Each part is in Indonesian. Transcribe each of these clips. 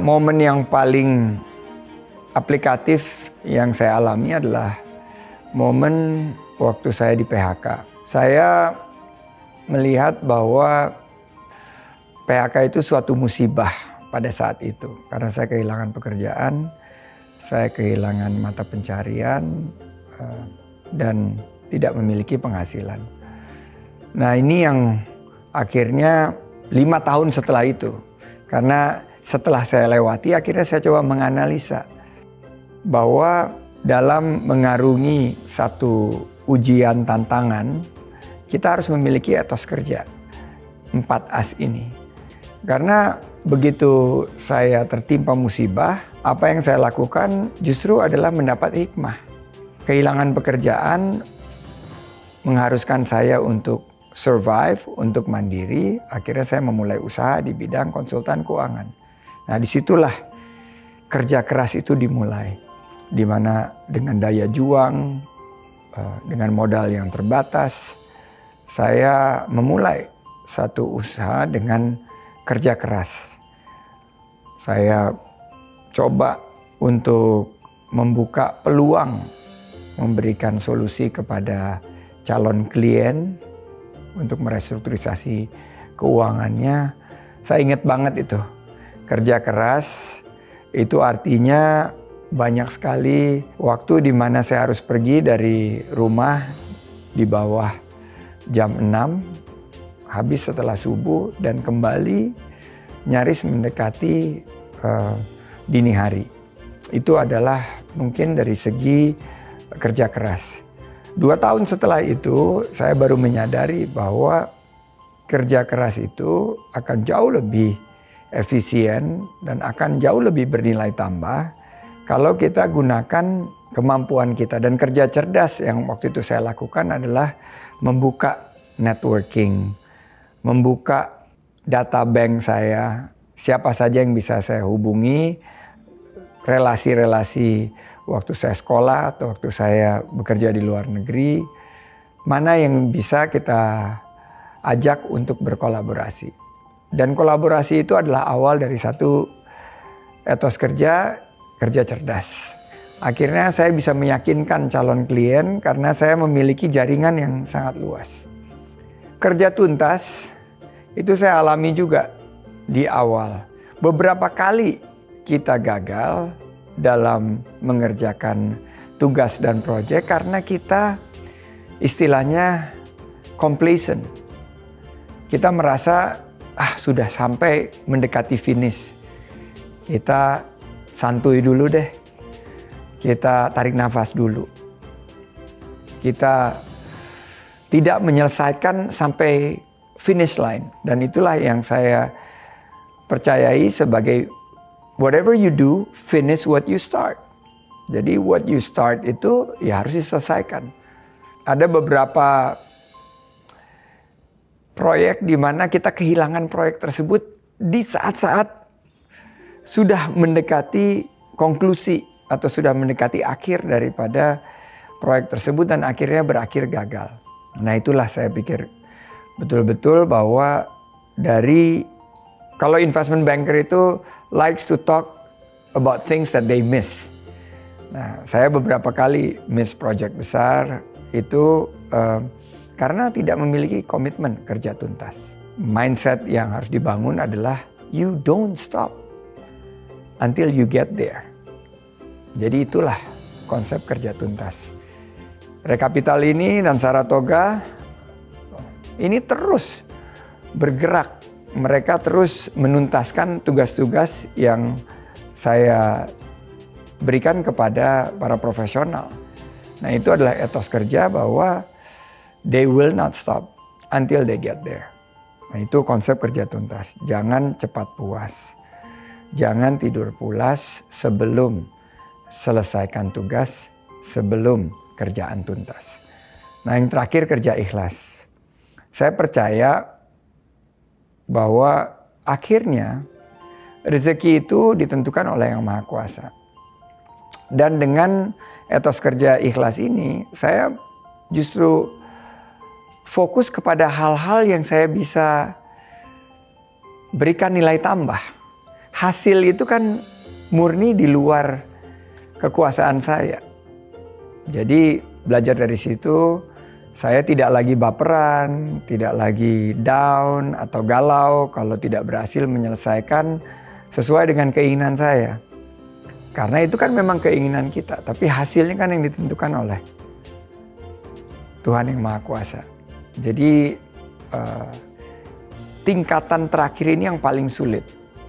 Momen yang paling aplikatif yang saya alami adalah momen waktu saya di PHK. Saya melihat bahwa PHK itu suatu musibah pada saat itu. Karena saya kehilangan pekerjaan, saya kehilangan mata pencarian, dan tidak memiliki penghasilan. Nah, ini yang akhirnya 5 tahun setelah itu. Karena setelah saya lewati, akhirnya saya coba menganalisa bahwa dalam mengarungi satu ujian tantangan, kita harus memiliki etos kerja. 4 As ini. Karena begitu saya tertimpa musibah, apa yang saya lakukan justru adalah mendapat hikmah. Kehilangan pekerjaan mengharuskan saya untuk survive, untuk mandiri. Akhirnya saya memulai usaha di bidang konsultan keuangan. Nah, disitulah kerja keras itu dimulai. Di mana dengan daya juang, dengan modal yang terbatas, saya memulai satu usaha dengan kerja keras. Saya coba untuk membuka peluang, memberikan solusi kepada calon klien untuk merestrukturisasi keuangannya. Saya ingat banget itu. Kerja keras itu artinya banyak sekali waktu di mana saya harus pergi dari rumah di bawah jam 6, habis setelah subuh dan kembali nyaris mendekati dini hari. Itu adalah mungkin dari segi kerja keras. 2 tahun setelah itu saya baru menyadari bahwa kerja keras itu akan jauh lebih efisien dan akan jauh lebih bernilai tambah kalau kita gunakan kemampuan kita. Dan kerja cerdas yang waktu itu saya lakukan adalah membuka networking, membuka data bank saya, siapa saja yang bisa saya hubungi, relasi-relasi waktu saya sekolah atau waktu saya bekerja di luar negeri, mana yang bisa kita ajak untuk berkolaborasi. Dan kolaborasi itu adalah awal dari satu etos kerja cerdas. Akhirnya saya bisa meyakinkan calon klien karena saya memiliki jaringan yang sangat luas. Kerja tuntas itu saya alami juga di awal. Beberapa kali kita gagal dalam mengerjakan tugas dan proyek karena kita istilahnya complacent. Kita merasa sudah sampai mendekati finish. Kita santuy dulu deh. Kita tarik nafas dulu. Kita tidak menyelesaikan sampai finish line. Dan itulah yang saya percayai sebagai whatever you do, finish what you start. Jadi what you start itu ya harus diselesaikan. Ada beberapa proyek di mana kita kehilangan proyek tersebut di saat-saat sudah mendekati konklusi atau sudah mendekati akhir daripada proyek tersebut dan akhirnya berakhir gagal. Nah, itulah saya pikir betul-betul bahwa kalau investment banker itu likes to talk about things that they miss. Nah, saya beberapa kali miss project besar itu karena tidak memiliki komitmen kerja tuntas. Mindset yang harus dibangun adalah you don't stop until you get there. Jadi itulah konsep kerja tuntas. Rekapital ini dan Saratoga ini terus bergerak. Mereka terus menuntaskan tugas-tugas yang saya berikan kepada para profesional. Nah, itu adalah etos kerja bahwa they will not stop until they get there. Nah, itu konsep kerja tuntas. Jangan cepat puas. Jangan tidur pulas sebelum selesaikan tugas, sebelum kerjaan tuntas. Nah, yang terakhir kerja ikhlas. Saya percaya bahwa akhirnya rezeki itu ditentukan oleh Yang Maha Kuasa. Dan dengan etos kerja ikhlas ini, saya justru fokus kepada hal-hal yang saya bisa berikan nilai tambah. hasil itu kan murni di luar kekuasaan saya. Jadi belajar dari situ, saya tidak lagi baperan, tidak lagi down atau galau kalau tidak berhasil menyelesaikan sesuai dengan keinginan saya. Karena itu kan memang keinginan kita, tapi hasilnya kan yang ditentukan oleh Tuhan yang Maha Kuasa. Jadi tingkatan terakhir ini yang paling sulit.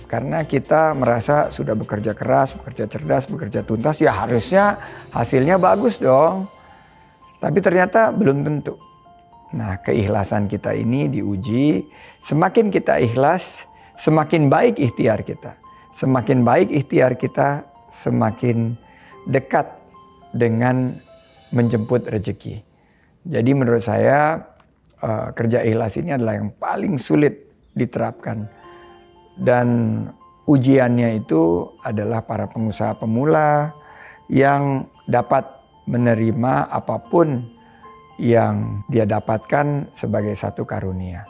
Karena kita merasa sudah bekerja keras, bekerja cerdas, bekerja tuntas, ya harusnya hasilnya bagus dong. Tapi ternyata belum tentu. Nah, keikhlasan kita ini diuji. Semakin kita ikhlas, semakin baik ikhtiar kita. Semakin baik ikhtiar kita, semakin dekat dengan menjemput rezeki. Jadi menurut saya kerja ikhlas ini adalah yang paling sulit diterapkan. Dan ujiannya itu adalah para pengusaha pemula yang dapat menerima apapun yang dia dapatkan sebagai satu karunia.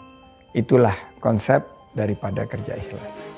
Itulah konsep daripada kerja ikhlas.